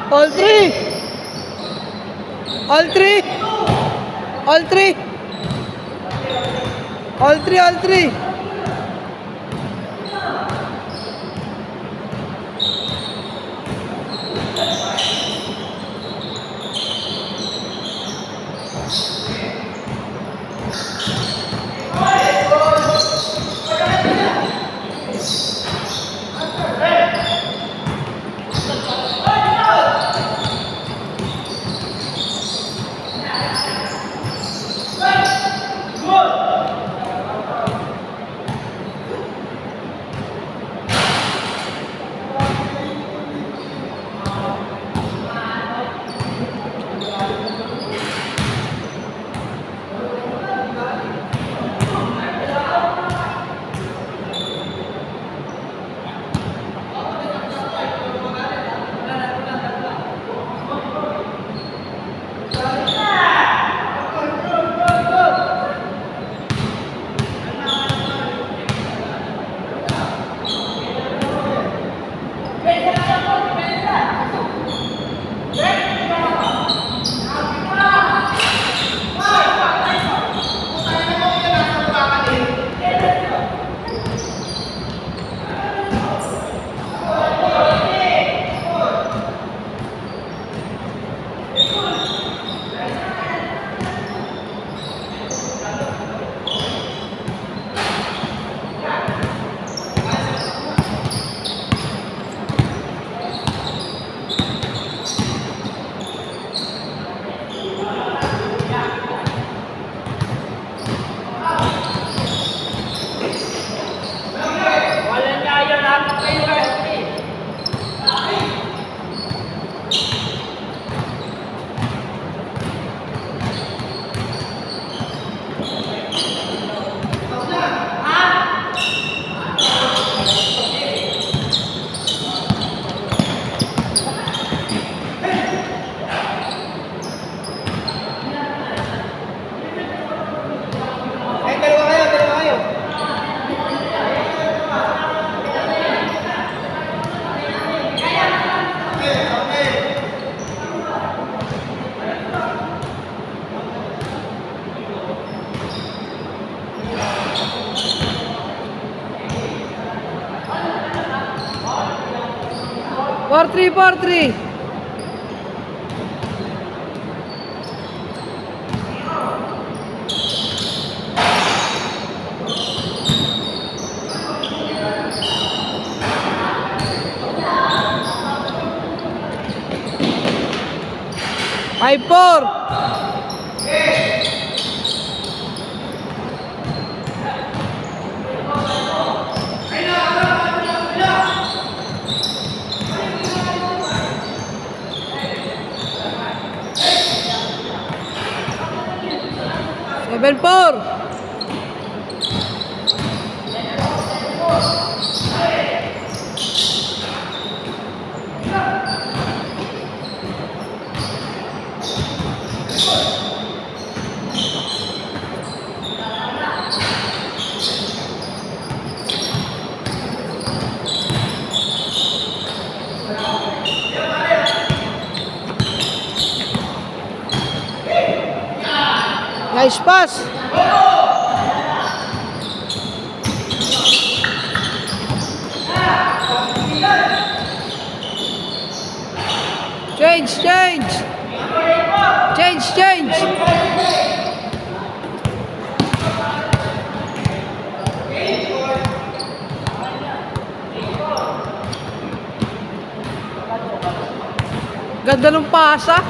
All three. All three. All three. All three. All three. Four three, 4-3. Five four. Seven four. Nice pass. Change, change. Change, change. Ganda ng pasa.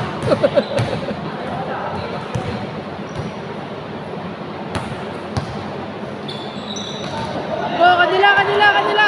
Oh, kanila, kanila, kanila.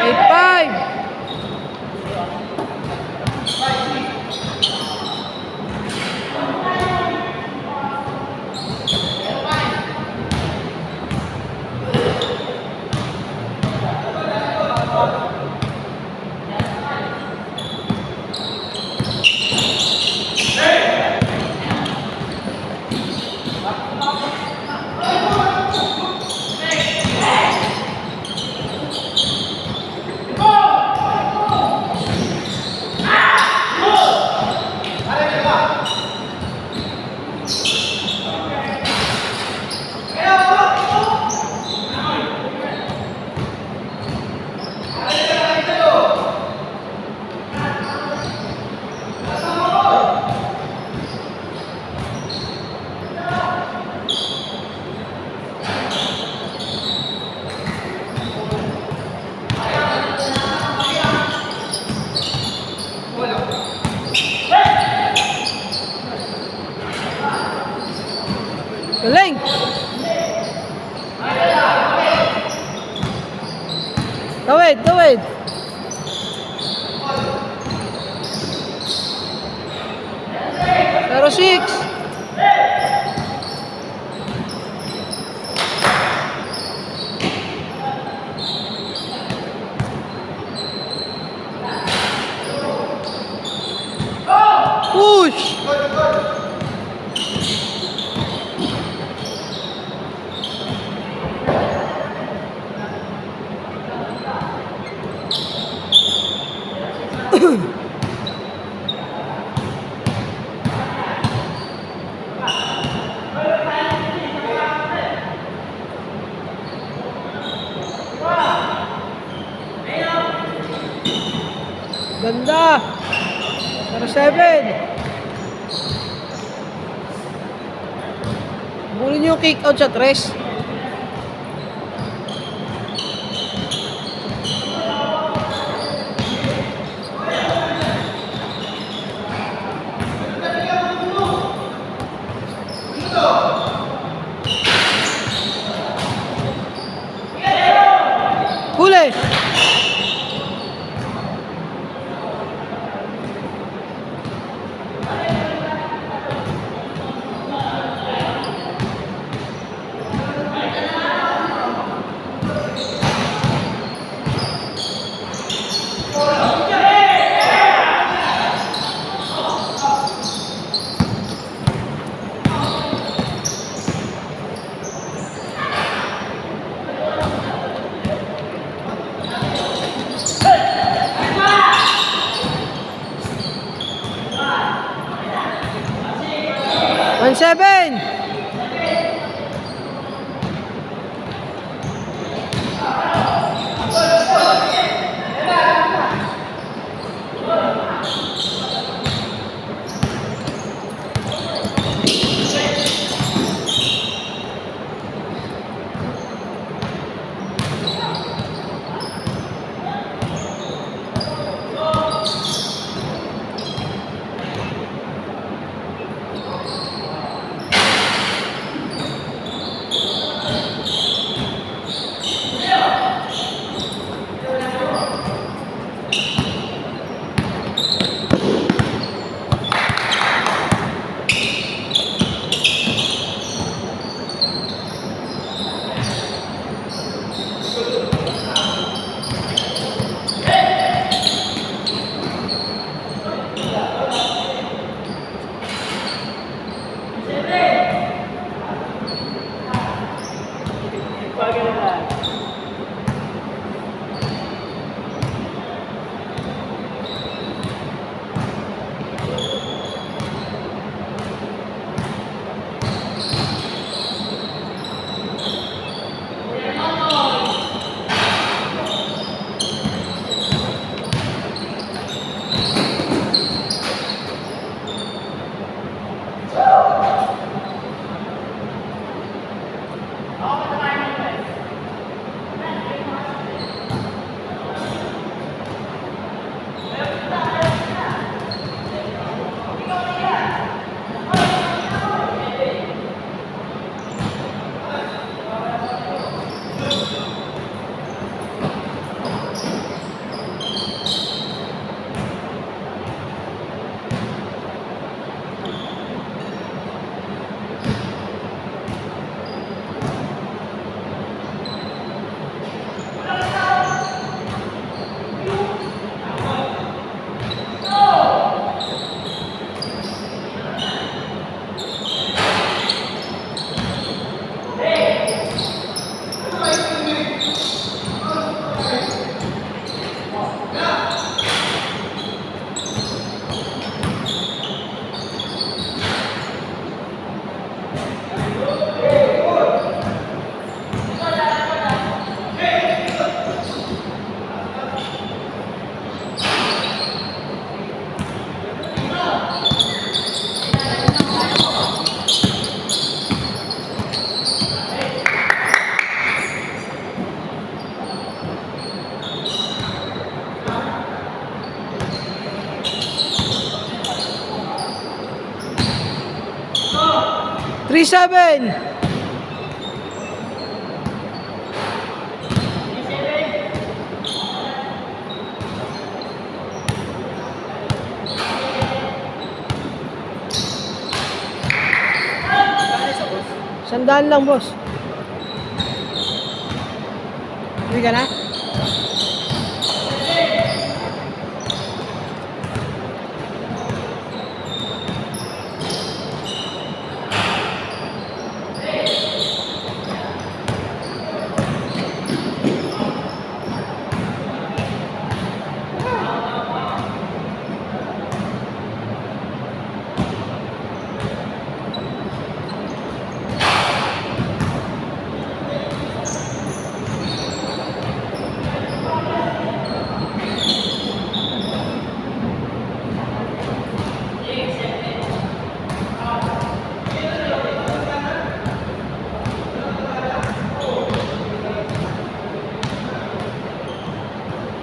Eight, five. Galing! Tawid, tawid! Zero six! Push! Ganda! Pero 7! Muli niyo yung kick out sa 3. Huli! One seven. 3-7. Sandaan lang, boss. Hindi ka na?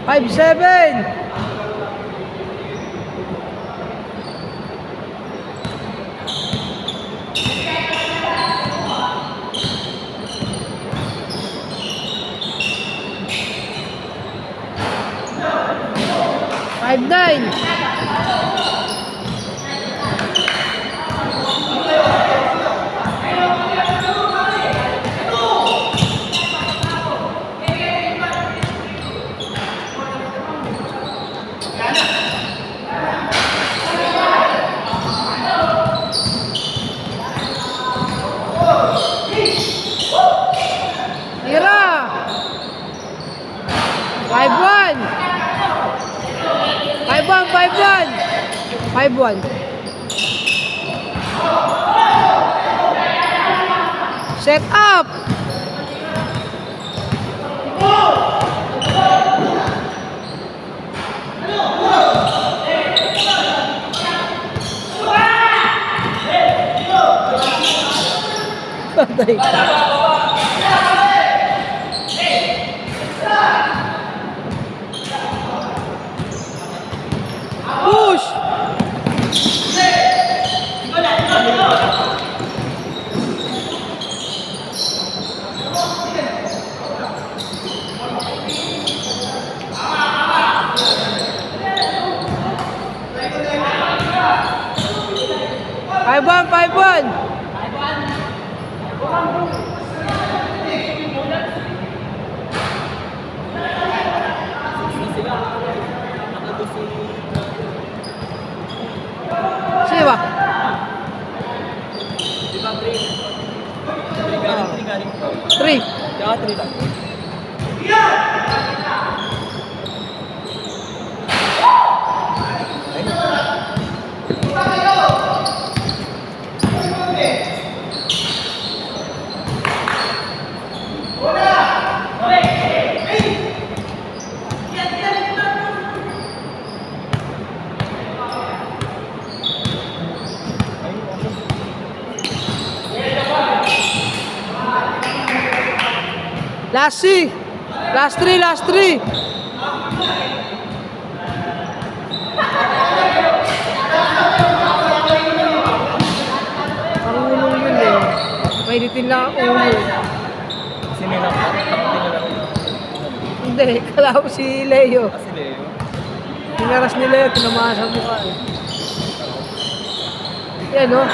Five, 7. Five, 9. Tira! 5-1. 5-1, 5-1. 5-1. Set up! Patay. Push! Five one, 5-1. Sino ba? Three. Kaya 3 lang. Last 3. Last 3, last 3. Ang ulong yun eh. Mainitin lang ang ulo. Sino lang? Takot nila lang. Hindi, kala ko si Leo. Kasi Leo. Pinaras ni Leo, tinamaan sa mukha eh. Yan o.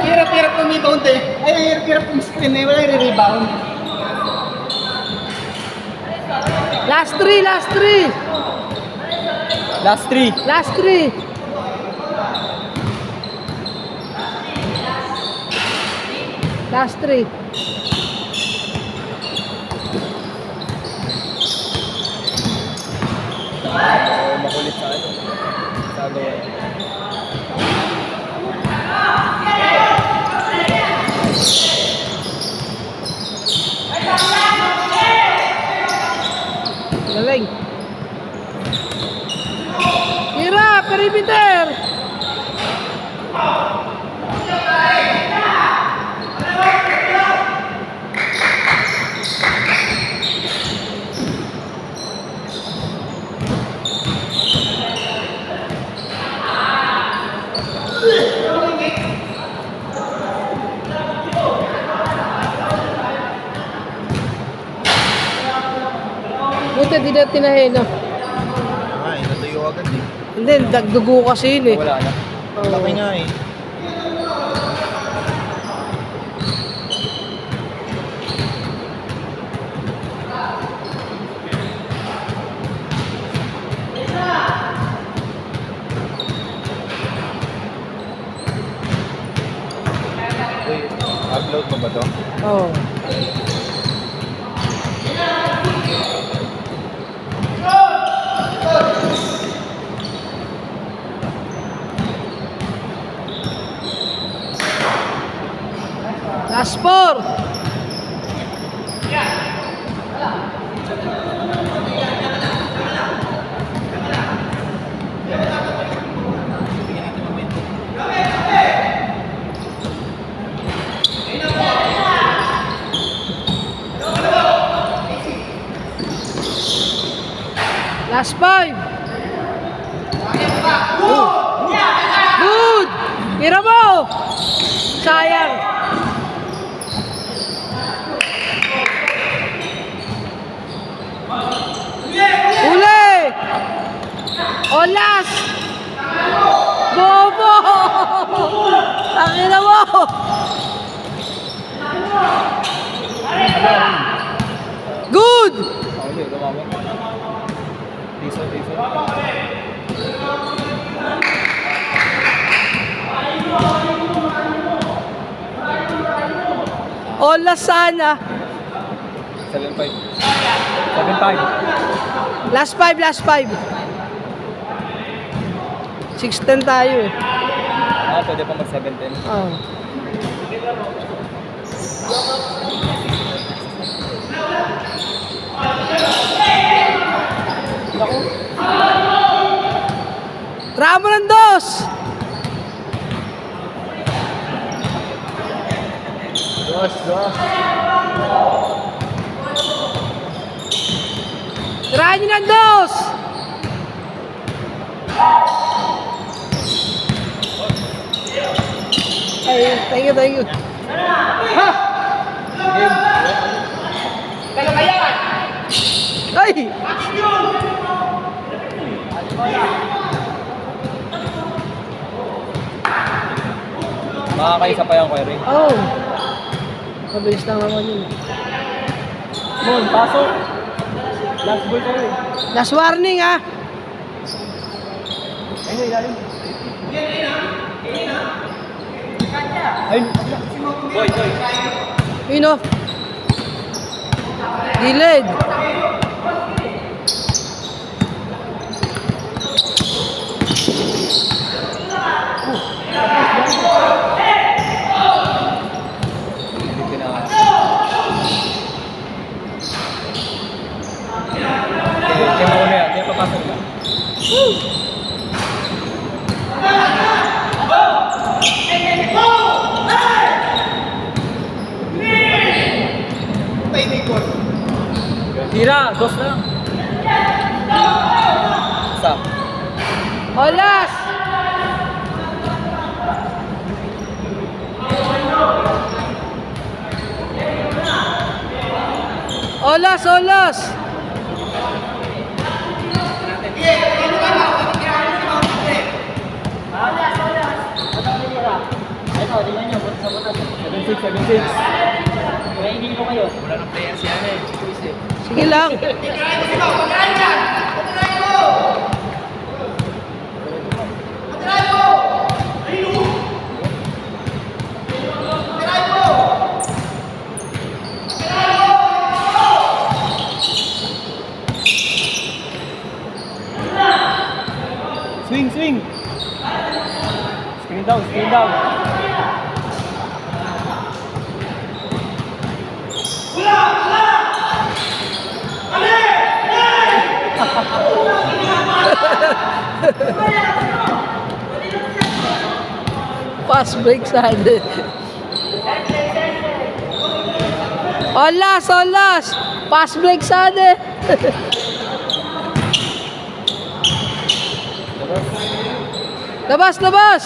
Hirap-hirap rebound eh. Ay, hirap-hirap yung screen eh. Wala yung rebound. Last 3, last 3. Last 3. Last 3. Last 3. Makulit sa ano. Sa gawa. Galing. Hirap! perimeter! Buti di na tinahin, no? Ay, natuyo agad eh. Hindi, dagdugo kasi yun eh. Wala na. Oo. Laki nga eh. Uy, upload mo ba to? Oo. Last four! Last five! Good! Tira mo! Sayang! Uli! Olas! Bobo! Takina mo! Good! Uli, lumamit. Diesel. Olas sana! 7.5. 7.5. Last five, last five. 6-10 tayo eh. Ah, pwede pa mag 7.10. Oh. Ramo ng dos! Dos. Tirahan nyo ng dos! Ay, thank you. Ay! Makakaisa pa yan, Kuya Ray. Oh! Mabilis lang naman yun. Mon, pasok. Last ball tayo eh. Last warning ah! Ayun, ilalim. Ayun. Boy. Yun o. Gilid. Hindi kinaka. Kaya mo na yan. Kaya papasok na. Tira, dos na. Isa. Olas! Olas! Ito, tingnan nyo, butas sa butas. 7-6. Kaya hindi ko kayo. Wala ng players yan eh. Sige lang. Swing! Screen down. Fast break side. Olas, olas. Fast break side. Labas, labas.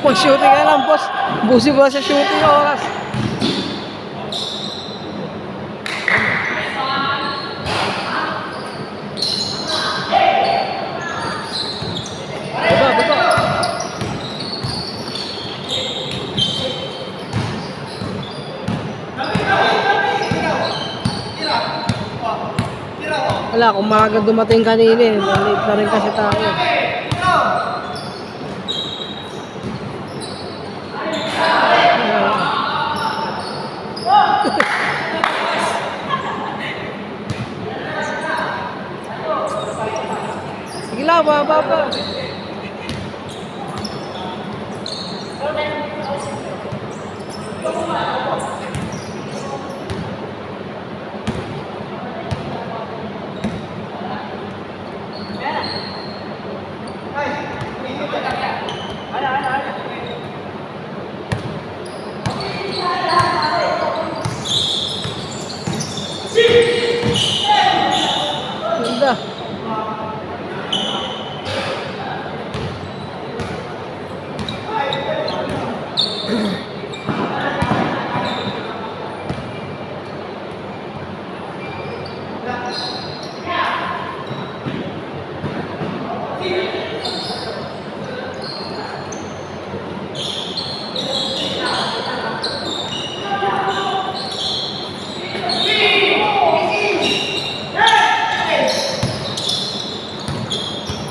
Mag-shooting ka lang, boss. Busi ba sa shooting oras? Baba, baba. Wala, kung maaga dumating kanina eh. Late na rin kasi tayo. Sige lang, baba pa. Ganda.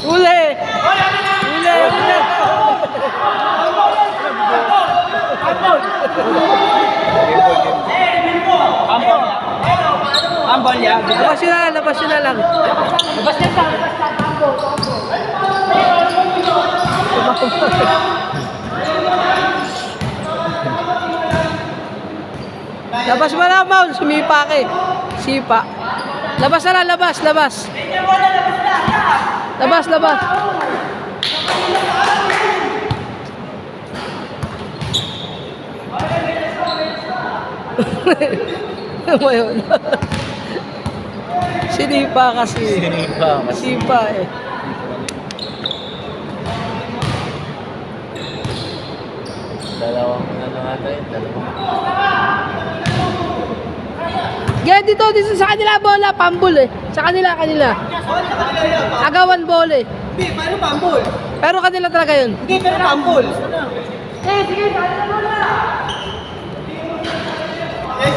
Uli! Uli! Uli! Ambol yan. Labas yun na lang, labas yun na lang. Labas mo na, Maul. Sumipa ka eh. Sipa. Labas na lang, labas, labas. Labas, labas. Ano yun? Sinipa kasi. Sinipa kasi. Sipa eh. Dalawang ano ata yun, dalawang. Gaya dito sa kanila bola, pambul eh. Sa kanila. Agawan bola eh. Hindi, paano pambol? Pero kanila talaga yun. Hindi, pero pambol. Sige,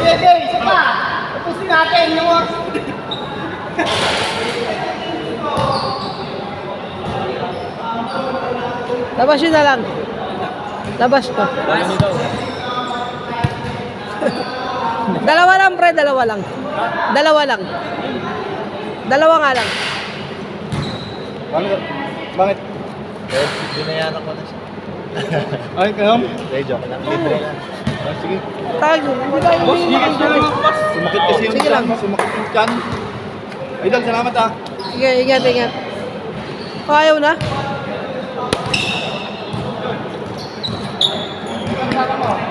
Sige, isa pa. Tapusin natin yung... labas yun na lang. Labas to. Ano daw? Dalawa lang, pre. Dalawa lang. Dalawa lang. Dalawa nga lang. Bakit? Eh, binayaran ko na siya. Ay, kayo? Hindi, joke lang. Libre lang. Ah, sige. Tayo, hindi tayo Boss, hindi sige, sige. Sumakit kasi yung Sige tiyan lang. mo. Sumakit yung tiyan. Idol, salamat ah. Sige, ingat, ingat. Ayaw na?